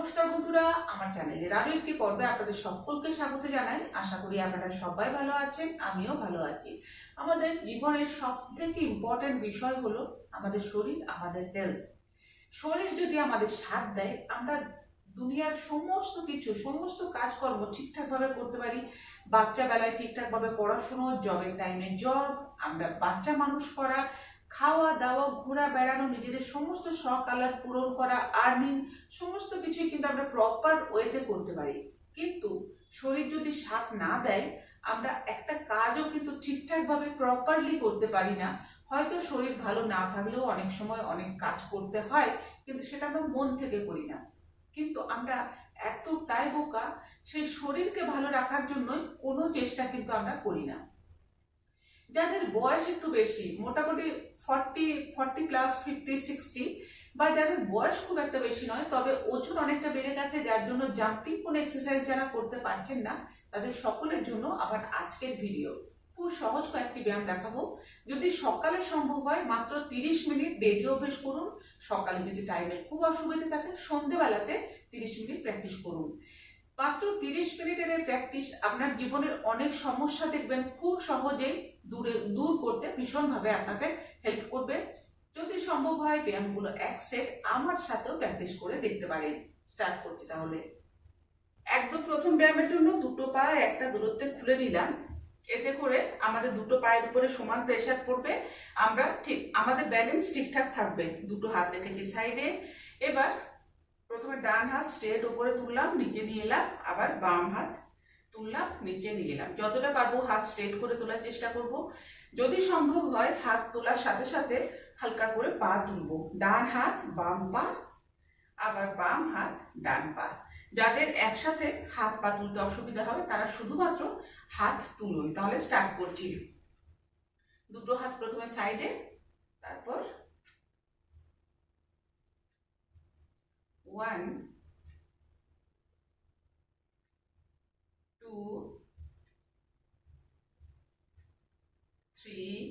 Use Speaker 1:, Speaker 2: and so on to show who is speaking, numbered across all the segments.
Speaker 1: নমস্কার বন্ধুরা, আমার চ্যানেলের আরো একটি পর্বে আপনাদের সকলকে স্বাগত জানাই। আশা করি আপনারা সবাই ভালো আছেন, আমিও ভালো আছি। আমাদের জীবনের সব থেকে ইম্পর্টেন্ট বিষয় হলো আমাদের শরীর, আমাদের হেলথ। শরীর যদি আমাদের সাথ দেয়, আমরা দুনিয়ার সমস্ত কিছু, সমস্ত কাজকর্ম ঠিকঠাক ভাবে করতে পারি। বাচ্চা বেলায় ঠিকঠাক ভাবে পড়াশুনো, জবের টাইমে জব, আমরা বাচ্চা মানুষ করা, খাওয়া দাওয়া, ঘোরা বেড়ানো, নিজেদের সমস্ত শখ আহ্লাদ পূরণ করা, আর্নিং, সমস্ত কিছুই কিন্তু আমরা প্রপার ওয়েতে করতে পারি। কিন্তু শরীর যদি সাথ না দেয়, আমরা একটা কাজও কিন্তু ঠিকঠাক ভাবে প্রপারলি করতে পারি না। হয়তো শরীর ভালো না থাকলেও অনেক সময় অনেক কাজ করতে হয়, কিন্তু সেটা আমরা মন থেকে করি না। কিন্তু আমরা এতটাই বোকা, সেই শরীরকে ভালো রাখার জন্য কোনো চেষ্টা কিন্তু আমরা করি না। যাদের বয়স একটু বেশি, মোটামুটি 40 প্লাস, 50, 60, বা যাদের বয়স খুব একটা বেশি নয় তবে ওজন অনেকটা বেড়ে গেছে, যার জন্য জাম্পিং কোনো এক্সারসাইজ যারা করতে পারছেন না, তাদের সকলের জন্য আবার আজকের ভিডিও। খুব সহজ কয়েকটি ব্যায়াম দেখাবো। যদি সকালে সম্ভব হয় মাত্র 30 মিনিট ডেইলি অভ্যেস করুন। সকালে যদি টাইমের খুব অসুবিধা থাকে, সন্ধেবেলাতে 30 মিনিট প্র্যাকটিস করুন। মাত্র 30 মিনিটের এই প্র্যাকটিস আপনার জীবনের অনেক সমস্যা দেখবেন খুব সহজেই দূর করতে ভীষণভাবে আপনাকে হেল্প করবে। যদি সম্ভব হয় ব্যায়ামগুলো এক সেট আমার সাথেও প্র্যাকটিস করে দেখতে পারেন। স্টার্ট করছি তাহলে। একদম প্রথম ব্যায়ামের জন্য দুটো পা একটা দূরত্বে খুলে নিলাম। এতে করে আমাদের দুটো পায়ের উপরে সমান প্রেসার পড়বে, আমরা ঠিক আমাদের ব্যালেন্স ঠিকঠাক থাকবে। দুটো হাত রেখেছি সাইডে। এবার প্রথমে ডান হাত স্ট্রেট উপরে তুললাম, নিচে নিয়ে এলাম, আবার বাম হাত তুললাম, নিচে নিয়ে এলাম। যতটা পারবো হাত স্ট্রেট করে তোলার চেষ্টা করব। যদি সম্ভব হয় হাত তোলার সাথে সাথে হালকা করে পা তুলবো। ডান হাত বাম পা, আবার বাম হাত ডান পা। যাদের একসাথে হাত পা তুলতে অসুবিধা হবে তারা শুধুমাত্র হাত তুলুন। তাহলে স্টার্ট করছি। দুটো হাত প্রথমে সাইডে, তারপর 1 2 3,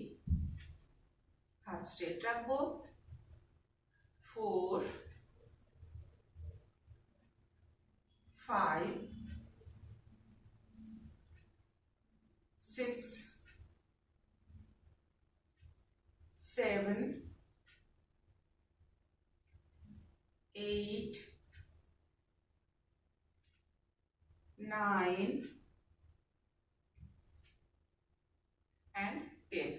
Speaker 1: হাত স্ট্রেট রাখবো, 4 5 6 7 8 9 and 10।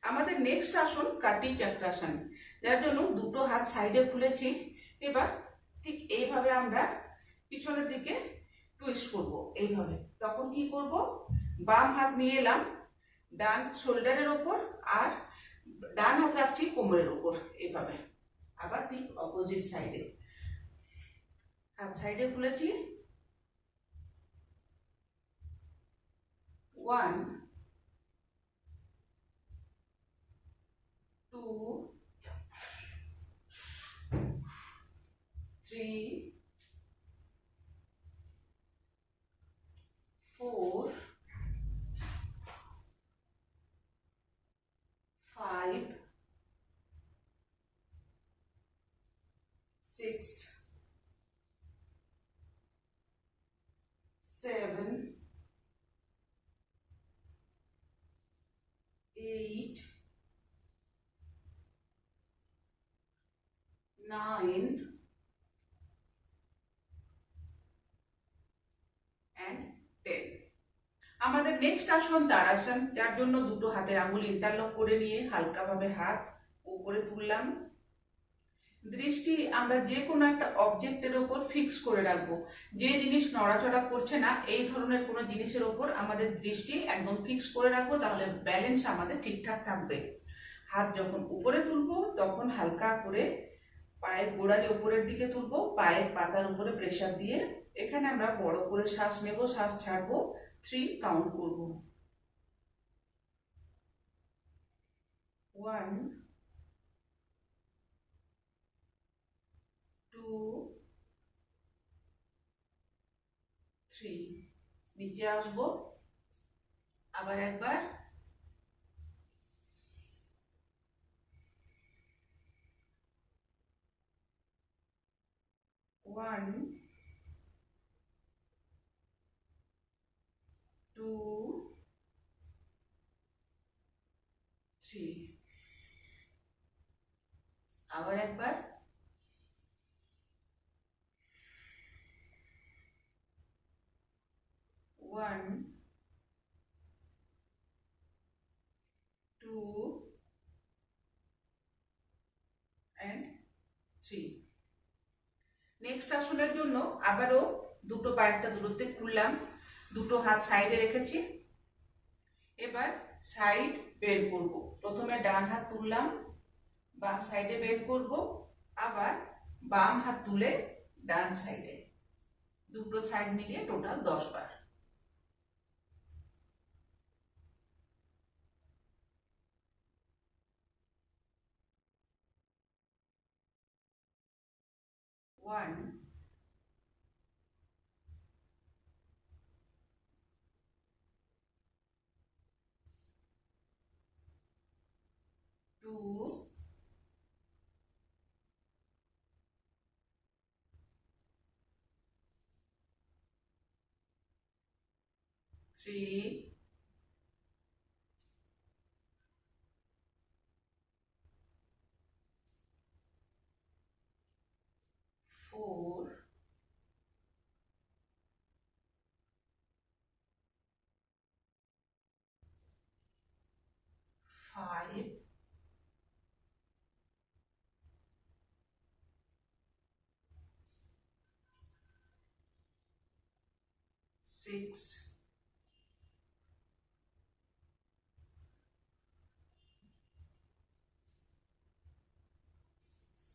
Speaker 1: আমাদের নেক্সট আসন কাটি চক্রাসন, যার জন্য দুটো হাত সাইডে খুলেছি। এবার ঠিক এইভাবে আমরা পিছনের দিকে টুইস্ট করব এইভাবে। তখন কি করব, বাম হাত নিয়ে এলাম ডান শোল্ডারের ওপর, আর ডান হাত রাখছি কোমরের ওপর এইভাবে। আবার ঠিক অপোজিট সাইডে হাত সাইডে খুলেছি, 1 2 3 4 5 6 7 8 9 and 10। আমাদের নেক্সট আসন তাড়াসন, যার জন্য দুটো হাতের আঙ্গুল ইন্টারলক করে নিয়ে হালকাভাবে হাত উপরে তুললাম। দৃষ্টি আমরা যে কোনো একটা অবজেক্টের ওপর ফিক্স করে রাখবো। যে জিনিস নড়াচড়া করছে না, এই ধরনের কোনো জিনিসের ওপর আমাদের দৃষ্টি একদম ফিক্স করে রাখবো, তাহলে ব্যালেন্স আমাদের ঠিকঠাক থাকবে। হাত যখন উপরে তুলবো তখন হালকা করে পায়ের গোড়ালি উপরের দিকে তুলবো, পায়ের পাতার উপরে প্রেসার দিয়ে। এখানে আমরা বড় করে শ্বাস নেব, শ্বাস ছাড়বো, 3 কাউন্ট করব। 1 2 3, নিচে আসবো, আবার একবার, 1 3 আবার একবার 1 2 and 3। নেক্সট আসনের জন্য আবারও দুটো পা একটা দূরত্বে খুললাম, দুটো হাত সাইডে রেখেছি। এবার সাইড বের করব। প্রথমে ডান হাত তুললাম, বাম সাইডে বের করব, আবার বাম হাত তুলে ডান সাইডে, দুটো সাইড মিলিয়ে টোটাল 10 বার। One, two, three, four, five, six,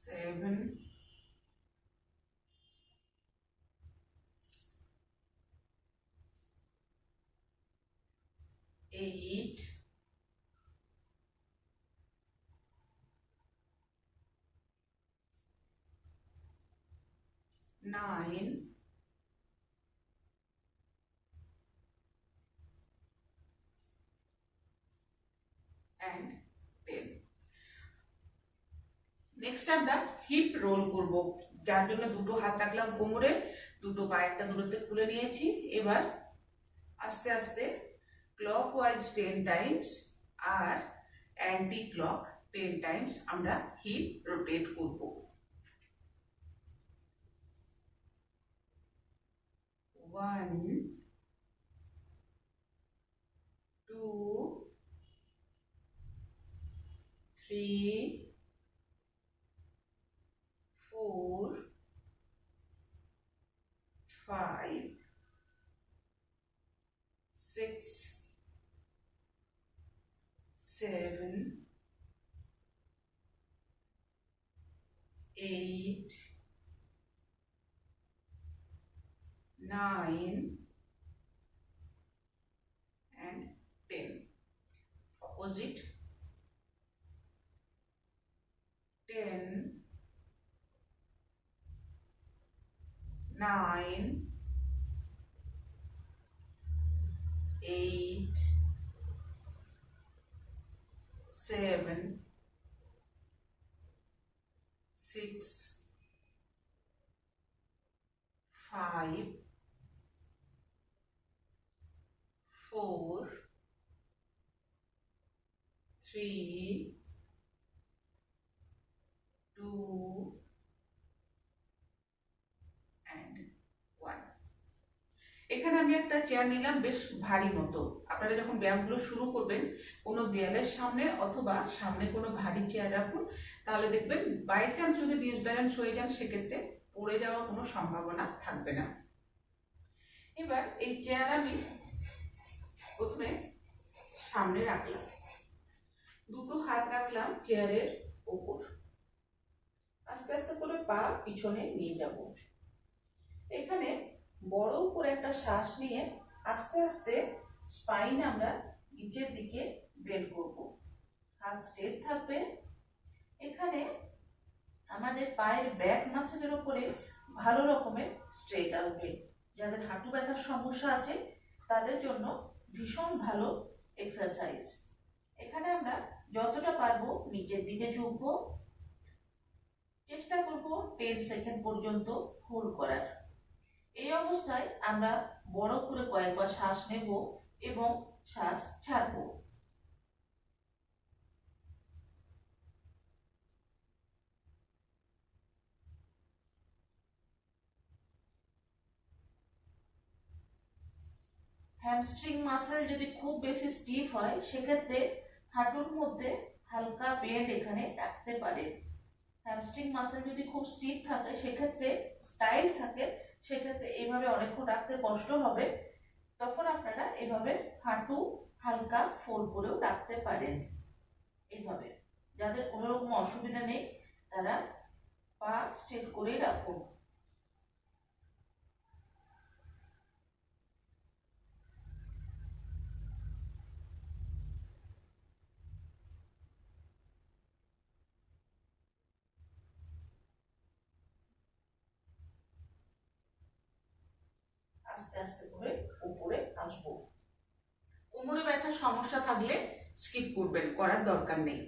Speaker 1: seven, 8, 9, and 10। Next আমরা হিপ রোল করব, যার জন্য দুটো হাত রাখলাম কোমরে, দুটো পা একটা দূরত্বে খুলে নিয়েছি। এবার আস্তে আস্তে ক্লকওয়াইজ 10 টাইমস আর অ্যান্টি ক্লক 10 টাইমস আমরা হিপ রোটেট করব। 1 2 3 4 5 6 7 8 9 and 10। Opposite 10 9 8 7 6 5 4 3 2 and 1। এখানে আমি একটা চেয়ার নিলাম বেশ ভারী মতো। আপনারা যখন ব্যায়ামগুলো শুরু করবেন কোনো দেয়ালের সামনে অথবা সামনে কোনো ভারী চেয়ার রাখুন, তাহলে দেখবেন বাই চান্স যদি ডিসব্যালেন্স হয়ে যান সেক্ষেত্রে পড়ে যাওয়ার কোনো সম্ভাবনা থাকবে না। এবার এই চেয়ার আমি প্রথমে সামনে রাখলাম, দুটো হাত রাখলাম চেয়ারের ওপর, আস্তে আস্তে করে পা পিছনে নিয়ে যাব। এখানে বড় করে একটা শ্বাস নিয়ে আস্তে আস্তে স্পাইন আমরা নিচের দিকে বেন্ড করব, হাত স্ট্রেট থাকবে। এখানে আমাদের পায়ের ব্যাক মাসেলের উপরে ভালো রকমের স্ট্রেচ আসবে। যাদের হাঁটু ব্যথার সমস্যা আছে তাদের জন্য ভীষণ ভালো এক্সারসাইজ। এখানে আমরা যতটা পারবো নিচের দিকে ঝুঁকবো, চেষ্টা করব 10 সেকেন্ড পর্যন্ত হোল্ড করার। এই অবস্থায় আমরা বড় করে কয়েকবার শ্বাস নেব এবং শ্বাস ছাড়বো। হ্যামস্ট্রিং মাসেল যদি খুব বেশি স্টিফ হয় সেক্ষেত্রে হাঁটুর মধ্যে হালকা বেন্ড এখানে রাখতে পারেন। হ্যামস্ট্রিং মাসেল যদি খুব স্টিফ থাকে সেক্ষেত্রে টাইট থাকে সেক্ষেত্রে এইভাবে অনেকক্ষণ রাখতে কষ্ট হবে, তখন আপনারা এভাবে হাঁটু হালকা ফোল্ড করেও রাখতে পারেন। এইভাবে যাদের কোনো রকম অসুবিধা নেই তারা পা স্ট্রেট করেই রাখুন। আস্তে আস্তে করে উপরে আসবো। কোমরে ব্যথার সমস্যা থাকলে স্কিপ করবেন, করার দরকার নেই।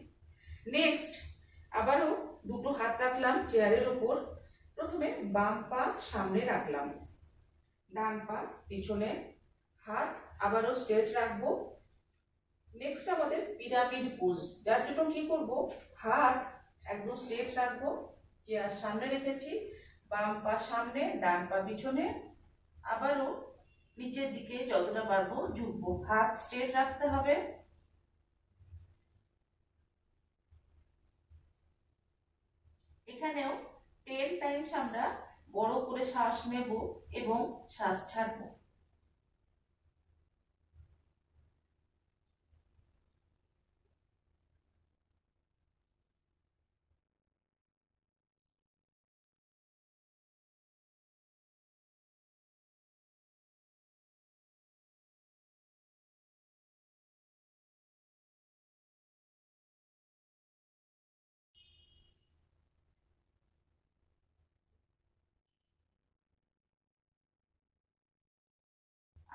Speaker 1: নেক্সট আবারও দুটো হাত রাখলাম চেয়ারের উপর। প্রথমে বাম পা সামনে রাখলাম, ডান পা পিছনে, হাত আবারও স্ট্রেট রাখবো। নেক্সট আমাদের পিরামিড পোজ, যার জন্য কি করব, হাত একদম স্ট্রেট রাখবো, চেয়ার সামনে রেখেছি, বাম পা সামনে ডান পা পিছনে, আবারও নিচের দিকে যতটা পারবো ঝুঁকবো, হাত স্ট্রেট রাখতে হবে। এখানেও 10 টাইমস আমরা বড় করে শ্বাস নেব এবং শ্বাস ছাড়বো।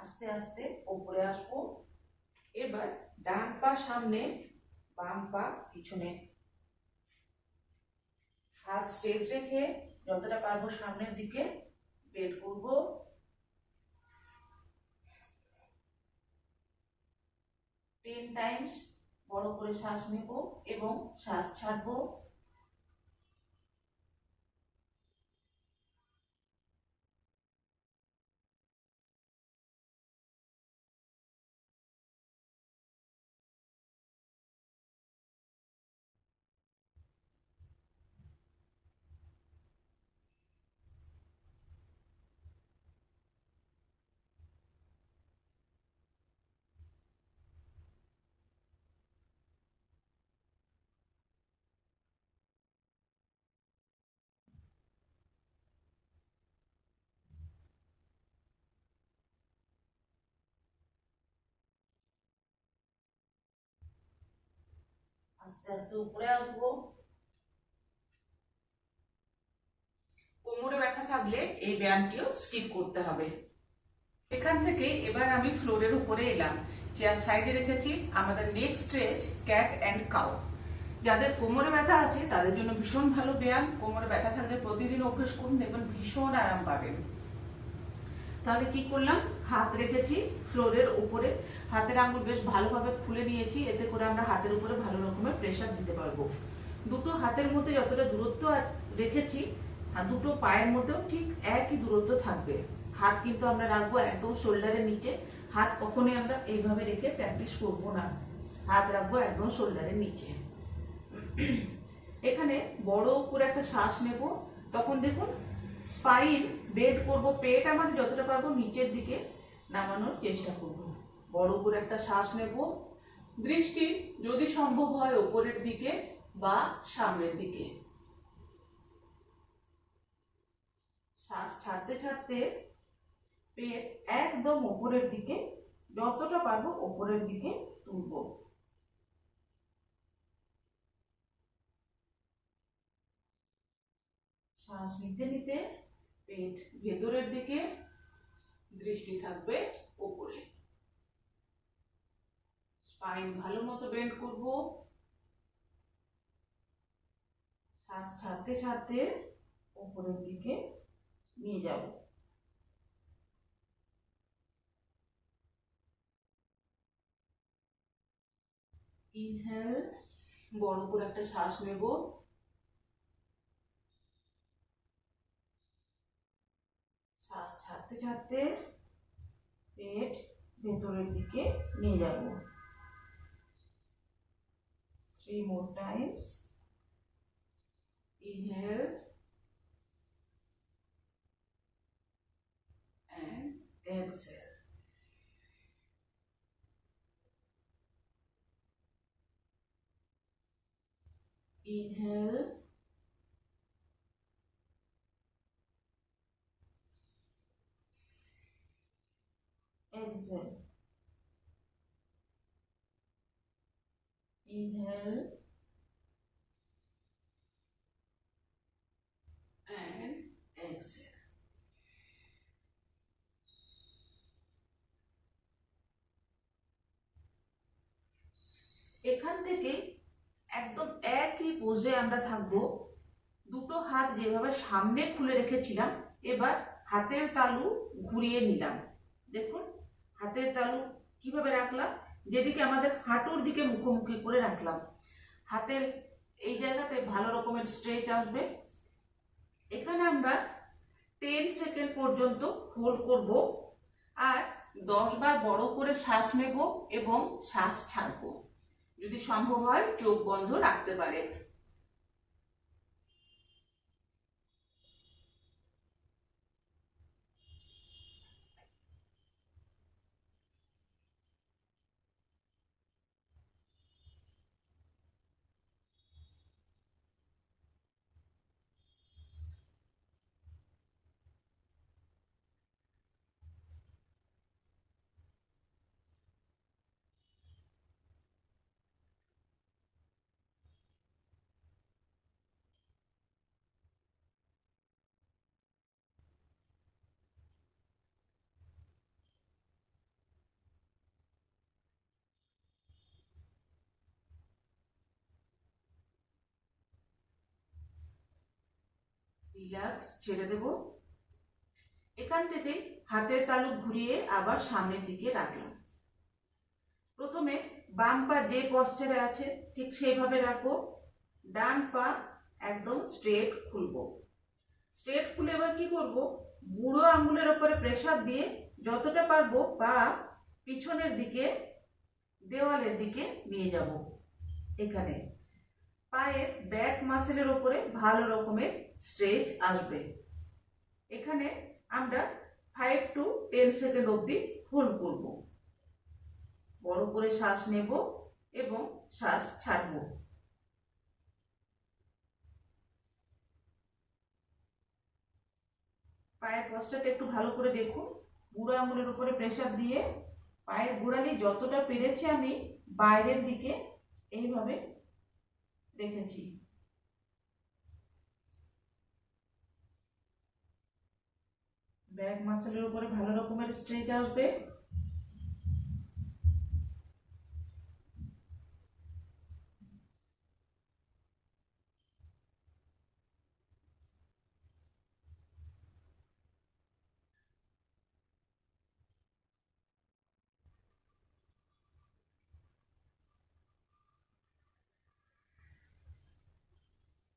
Speaker 1: আস্তে আস্তে উপরে আসবো। এবার ডান পা সামনে বাম পা পিছনে, হাত স্ট্রেট রেখে যতটা পারবো সামনের দিকে বেন্ড করব। 10 টাইমস বড় করে শ্বাস নেব এবং শ্বাস ছাড়বো। আস্তে আস্তে উপরে আসবো। কোমরে ব্যথা থাকলে এই ব্যায়ামটিও স্কিপ করতে হবে। এখান থেকে এবার আমি ফ্লোরের উপরে এলাম, চেয়ার সাইডে রেখেছি। আমাদের next stretch cat and cow. যাদের কোমরে ব্যথা আছে তাদের জন্য ভীষণ ভালো ব্যায়াম। কোমরে ব্যথা থাকলে প্রতিদিন অভ্যেস করুন, দেখবেন ভীষণ আরাম পাবেন। তাহলে কি করলাম, হাত রেখেছি ফ্লোরের উপরে, হাতের আঙ্গুল বেশ ভালোভাবে খুলে নিয়েছি, এতে করে আমরা হাতের উপরে ভালো রকমের প্রেসার দিতে পারবো। দুটো হাতের মধ্যে যতটা দূরত্ব রেখেছি আর দুটো পায়ের মধ্যেও ঠিক একই দূরত্ব থাকবে। হাত কিন্তু আমরা রাখবো একদম শোল্ডারের নিচে। হাত কখনোই আমরা এইভাবে রেখে প্র্যাকটিস করব না, হাত রাখবো একদম শোল্ডারের নিচে। এখানে বড় করে একটা শ্বাস নেব, তখন দেখুন স্পাইন বেন্ড করব, পেট আমাদের যতটা পারবো নিচের দিকে নামানোর চেষ্টা করব। বড় করে একটা শ্বাস নেব, দৃষ্টি যদি সম্ভব হয় উপরের দিকে বা সামনের দিকে। শ্বাস ছাড়তে ছাড়তে পেট একদম উপরের দিকে, যতটা পারবো উপরের দিকে তুলব। শ্বাস নিতে নিতে পেট ভেতরের দিকে, দৃষ্টি থাকবে উপরে। স্পাইন ভালো মতো বেন্ড করব। শ্বাস ছাড়তে ছাড়তে উপরের দিকে নিয়ে যাব। ইনহেল, বড় করে একটা শ্বাস নেব। শ্বাস ছাড়তে ছাড়তে পেট ভেতরের দিকে নিয়ে যাব। 3 more times. Inhale and exhale. Inhale, exhale. Inhale and exhale. এখান থেকে একদম একই পোজে আমরা থাকবো। দুটো হাত যেভাবে সামনে খুলে রেখেছিলাম, এবার হাতের তালু ঘুরিয়ে নিলাম। দেখুন হাতের তালু কিভাবে রাখলাম, যেদিকে আমাদের হাঁটুর দিকে মুখোমুখি করে রাখলাম। হাতের এই জায়গাতে ভালো রকমের স্ট্রেচ আসবে। এখানে আমরা 10 সেকেন্ড পর্যন্ত হোল্ড করব আর 10 বার বড় করে শ্বাস নেব এবং শ্বাস ছাড়বো। যদি সম্ভব হয় চোখ বন্ধ রাখতে পারে। রিল্যাক্স, ছেড়ে দেব। এখান থেকে হাতের তালু ঘুরিয়ে আবার সামনের দিকে রাখলাম। প্রথমে বাম পা যে পশ্চারে আছে ঠিক সেইভাবে রাখবো। ডান পা একদম স্ট্রেট খুলবো। স্ট্রেট খুলে এবার কি করব, বুড়ো আঙ্গুলের উপরে প্রেসার দিয়ে যতটা পারবো পা পিছনের দিকে দেওয়ালের দিকে নিয়ে যাব। এখানে পায়ের ব্যাক মাসেলের উপরে ভালো রকমের স্ট্রেচ আসবে। এখানে আমরা 5 to 10 সেকেন্ড অবধি হোল্ড করব। বড় করে শ্বাস নেব এবং শ্বাস ছাড়ব। পায়ের পশ্চারটা একটু ভালো করে দেখুন। বুড়ো আঙুলের উপরে প্রেসার দিয়ে পায়ের গোড়ালি যতটা পেরেছি আমি বাইরের দিকে এইভাবে রেখেছি। ব্যাক মাসেলের উপরে ভালো রকমের স্ট্রেচ আসবে।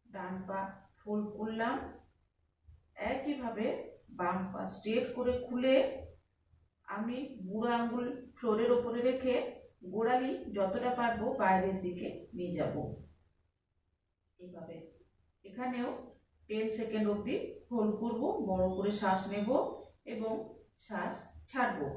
Speaker 1: ডান পা ফোল্ড করলাম, একইভাবে বাম পা স্ট্রেট করে খুলে আমি বুড়ো আঙ্গুল ফ্লোরের উপরে রেখে গোড়ালি যতটা পারবো বাইরের দিকে নিয়ে যাব। এইভাবে এখানেও 10 সেকেন্ড অবধি হোল্ড করব। বড় করে শ্বাস নেব এবং শ্বাস ছাড়বো।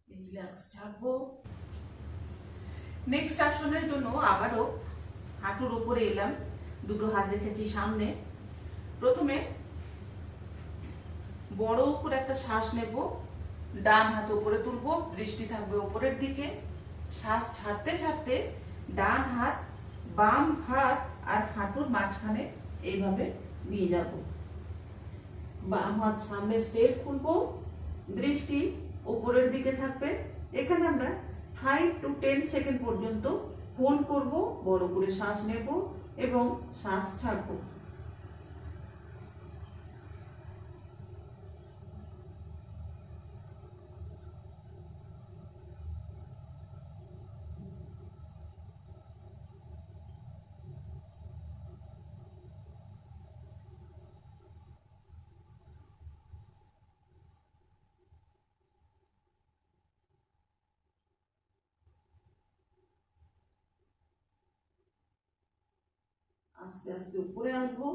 Speaker 1: রিল্যাক্স থাকবো। নেক্সট আসনের জন্য আবারও হাঁটুর উপরে এলাম, দুটো হাত রেখেছি সামনে। প্রথমে বড় করে একটা শ্বাস নেব, ডান হাত উপরে তুলবো, দৃষ্টি থাকবে উপরের দিকে। শ্বাস ছাড়তে ছাড়তে ডান হাত বাম হাত আর হাঁটুর মাঝখানে এইভাবে নিয়ে যাব। বাম হাত সামনে স্ট্রেট খুলবো, দৃষ্টি উপরের দিকে থাকবে। এখানে আমরা 5 to 10 সেকেন্ড পর্যন্ত হোল্ড করব, বড় করে শ্বাস নেব এবং শ্বাস ছাড়বো। আস্তে আস্তে উপরে আসবো,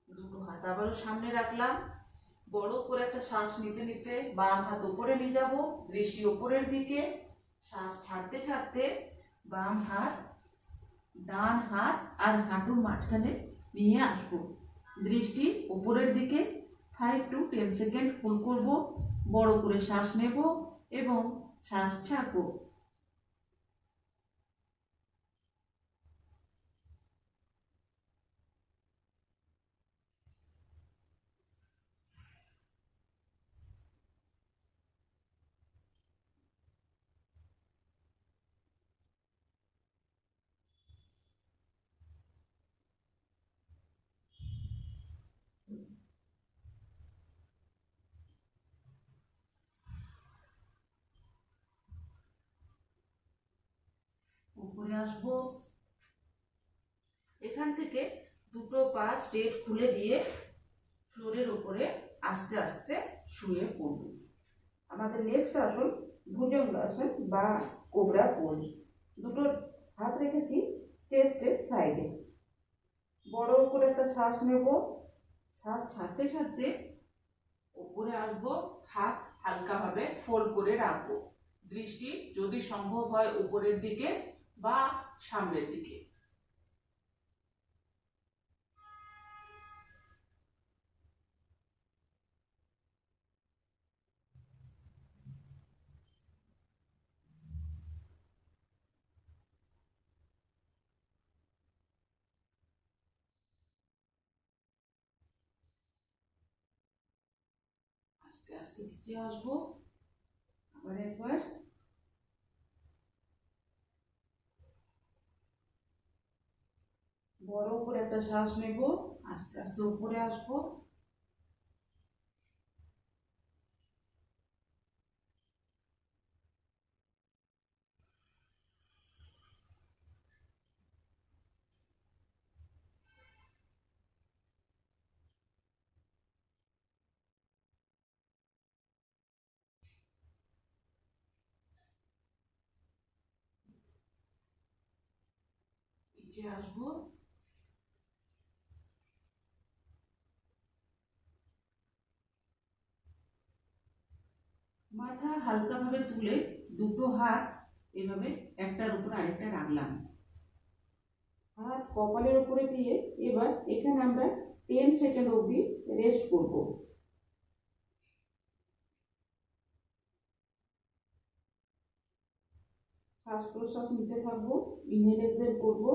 Speaker 1: দুটো হাত আবারও সামনে রাখলাম, বড় করে একটা শ্বাস নিতে নিতে বাম হাত উপরে নিয়ে যাব, দৃষ্টি উপরের দিকে। শ্বাস ছাড়তে ছাড়তে বাম হাত ডান হাত আর হাঁটুর মাঝখানে নিয়ে আসবো, দৃষ্টি উপরের দিকে। 5 to 10 সেকেন্ড হোল্ড করব, বড় করে শ্বাস নেব এবং শ্বাস ছাড়বো। উপরে আসবো, এখান থেকে দুটো পা স্ট্রেট খুলে দিয়ে ফ্লোরের উপরে আস্তে আস্তে শুয়ে পড়ব। আমাদের নেক্সট আসন ভুজঙ্গাসন বা কোবরা পোজ। দুটো হাত রেখেছি চেস্টের সাইডে, বড় করে একটা শ্বাস নেব, শ্বাস ছাড়তে ছাড়তে উপরে আসবো, হাত হালকাভাবে ফোল্ড করে রাখবো, দৃষ্টি যদি সম্ভব হয় উপরের দিকে বা সামনের দিকে। আস্তে আস্তে নিচে আসবো, আবার একবার বড় করে একটা শ্বাস নেব, আস্তে আস্তে উপরে আসবো, নিচে আসবো, মাথা হালকাভাবে তুলে দুটো হাত এভাবে একটার উপর আরেকটা রাখলাম, হাত কপালের উপরে দিয়ে এবার এখানে আমরা 10 সেকেন্ড অবধি রেস্ট করব। শ্বাস প্রশ্বাস নিতে থাকবো, ইনহেল এক্সহেল করবো।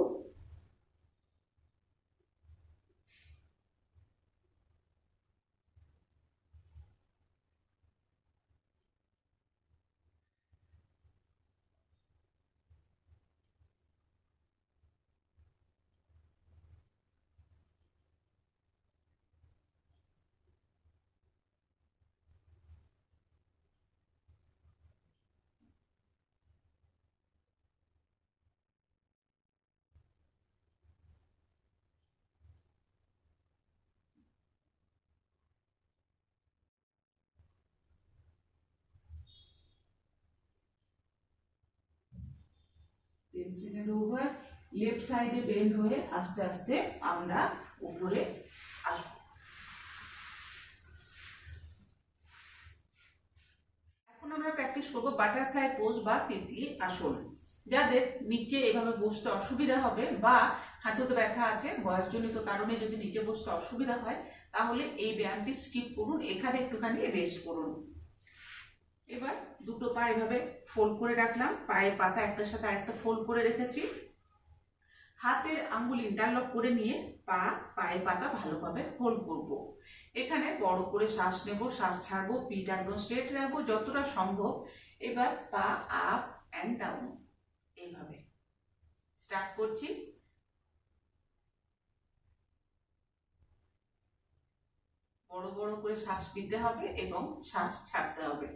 Speaker 1: সেকেন্ড ওভার, লেফট সাইডে বেন্ড হয়ে আস্তে আস্তে আমরা উপরে আসব। এখন আমরা প্র্যাকটিস করব বাটারফ্লাই পোজ বা তিতলি আসন। যাদের নিচে এভাবে বসতে অসুবিধা হবে বা হাঁটুতে ব্যথা আছে, বয়সজনিত কারণে যদি নিচে বসতে অসুবিধা হয়, তাহলে এই ব্যায়ামটি স্কিপ করুন, এখানে একটুখানি রেস্ট করুন। এবার দুটো পা এভাবে ফোল্ড করে রাখলাম, পায়ের পাতা একটার সাথে আরেকটা ফোল্ড করে রেখেছি, হাতের আঙ্গুল ইন্টারলক করে নিয়ে পায়ের পাতা ভালোভাবে হোল্ড করব। এখানে বড় করে শ্বাস নেব, শ্বাস ছাড়বো, পিঠ একদম স্ট্রেট রাখবো যতটা সম্ভব। এবার পা আপ অ্যান্ড ডাউন এইভাবে স্টার্ট করছি। বড় বড় করে শ্বাস নিতে হবে এবং শ্বাস ছাড়তে হবে।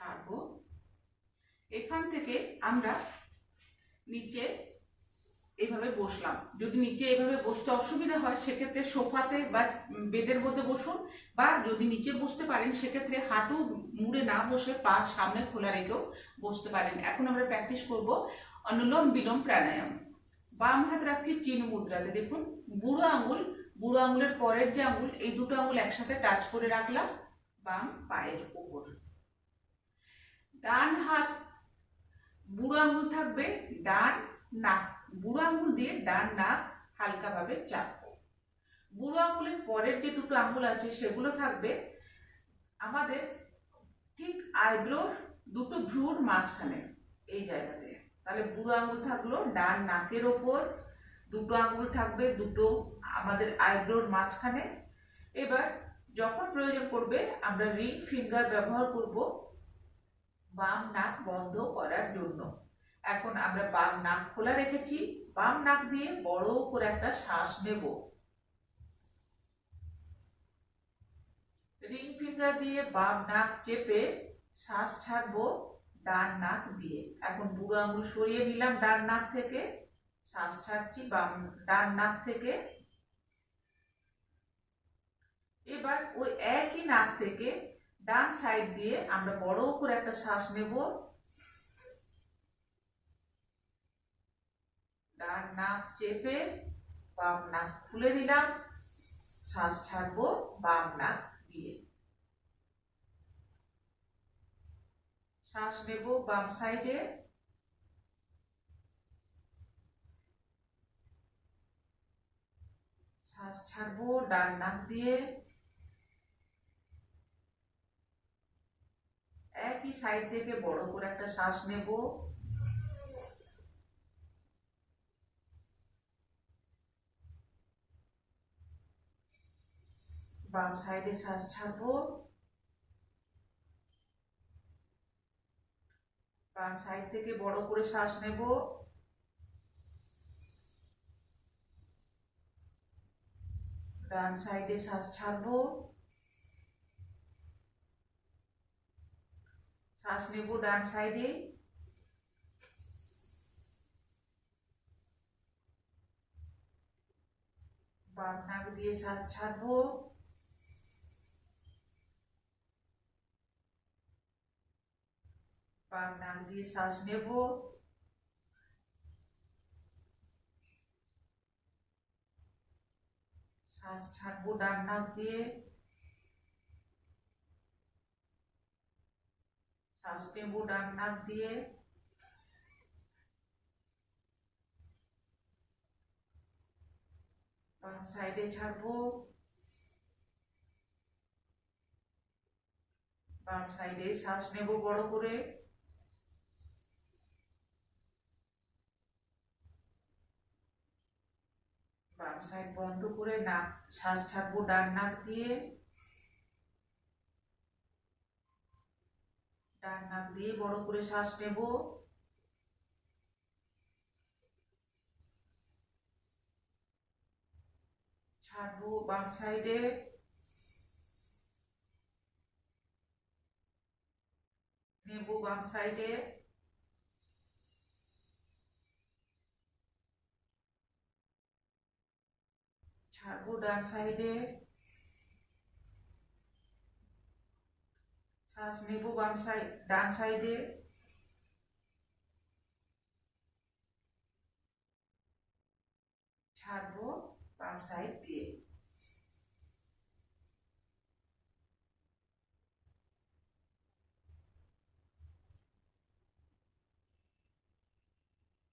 Speaker 1: ছাড়বো। এখান থেকে আমরা নিচে এইভাবে বসলাম। যদি নিচে এইভাবে বসতে অসুবিধা হয় সেক্ষেত্রে সোফাতে বা বেডের মধ্যে বসুন, বা যদি নিচে বসতে পারেন সেক্ষেত্রে হাঁটু মুড়ে না বসে পা সামনে খোলা রেখেও বসতে পারেন। এখন আমরা প্র্যাকটিস করব অনুলোম বিলোম প্রাণায়াম। বাম হাত রাখছি চিহ্ন মুদ্রাতে। দেখুন বুড়ো আঙুলের পরের যে আঙুল, এই দুটো আঙুল একসাথে টাচ করে রাখলাম বাম পায়ের উপর। ডান হাত বুড়ো আঙুল থাকবে ডান নাক, বুড়ো আঙুল দিয়ে ডান নাক হালকাভাবে চাপবো। বুড়ো আঙুলের পরের যে দুটো আঙুল আছে সেগুলো থাকবে আমাদের ঠিক আইব্রোর দুটো ভ্রুর মাঝখানে, এই জায়গাতে। তাহলে বুড়ো আঙুল থাকলো ডান নাকের ওপর, দুটো আঙুল থাকবে দুটো আমাদের আইব্রোর মাঝখানে। এবার যখন প্রয়োজন পড়বে আমরা রিং ফিঙ্গার ব্যবহার করব বাম নাক বন্ধ করার জন্য। এখন আমরা বাম নাক খোলা রেখেছি, বাম নাক দিয়ে বড় করে একটা শ্বাস নেব। রিং ফিঙ্গার দিয়ে বাম নাক চেপে শ্বাস ছাড়বো ডান নাক দিয়ে। এখন বুড়ো আঙুল সরিয়ে নিলাম ডান নাক থেকে, শ্বাস ছাড়ছি বাম ডান নাক থেকে। এবার ওই একই নাক থেকে ডান সাইড দিয়ে আমরা বড় করে একটা শ্বাস নেব। ডান নাক চেপে বাম নাক খুলে দিলাম, শ্বাস ছাড়বো বাম নাক দিয়ে। শ্বাস নেব বাম সাইডে, শ্বাস ছাড়বো ডান নাক দিয়ে। একই সাইড থেকে বড় করে একটা শ্বাস নেব, বাম সাইডে শ্বাস ছাড়বো, বাম সাইড থেকে বড় করে শ্বাস নেব, ডান সাইডে শ্বাস ছাড়বো, শ্বাস নেব ডান সাইডে, বাম নাক দিয়ে শ্বাস ছাড়বো, বাম নাক দিয়ে শ্বাস নেব, শ্বাস ছাড়বো ডান নাক দিয়ে, শ্বাস নেব ডান নাক দিয়ে, বাম সাইডে ছাড়বো, বাম সাইডে শ্বাস নেব বড় করে, বাম সাইড বন্ধ করে নাক শ্বাস ছাড়বো ডান নাক দিয়ে, ডান নাক দিয়ে বড় করে শ্বাস নেব, ছাড়বো বাম সাইডে, নেব বাম সাইডে, ছাড়বো ডান সাইডে, শ্বাস নেব বাম সাইড ডান সাইডে, ছাড়বো বাম সাইড দিয়ে।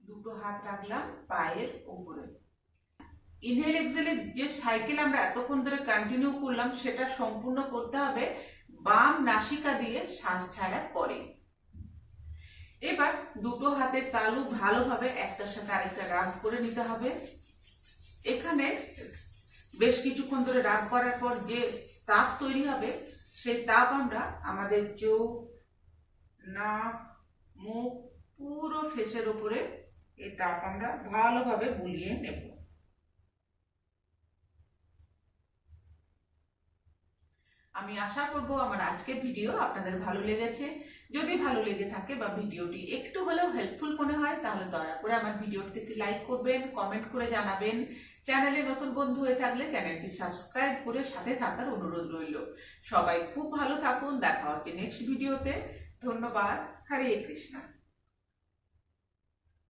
Speaker 1: দুটো হাত রাখলাম পায়ের উপরে। ইনহেল এক্সহেলের যে সাইকেল আমরা এতক্ষণ ধরে কন্টিনিউ করলাম সেটা সম্পূর্ণ করতে হবে বাম নাসিকা দিয়ে শ্বাস ছাড়ার পরে। এবার দুটো হাতের তালু ভালোভাবে একটার সাথে আরেকটা রাব করে নিতে হবে। এখানে বেশ কিছুক্ষণ ধরে রাব করার পর যে তাপ তৈরি হবে সেই তাপ আমরা আমাদের চোখ, নাক, মুখ, পুরো ফেসের উপরে এই তাপ আমরা ভালোভাবে বুলিয়ে নেব। আমি আশা করব আমার আজকের ভিডিও আপনাদের ভালো লেগেছে। যদি ভালো লেগে থাকে বা ভিডিওটি একটু হলেও হেল্পফুল মনে হয় তাহলে দয়া করে আমার ভিডিওটি একটি লাইক করবেন, কমেন্ট করে জানাবেন। চ্যানেলে নতুন বন্ধু হয়ে থাকলে চ্যানেলটি সাবস্ক্রাইব করে সাথে থাকার অনুরোধ রইল। সবাই খুব ভালো থাকুন, দেখা হচ্ছে নেক্সট ভিডিওতে। ধন্যবাদ। হরে কৃষ্ণ।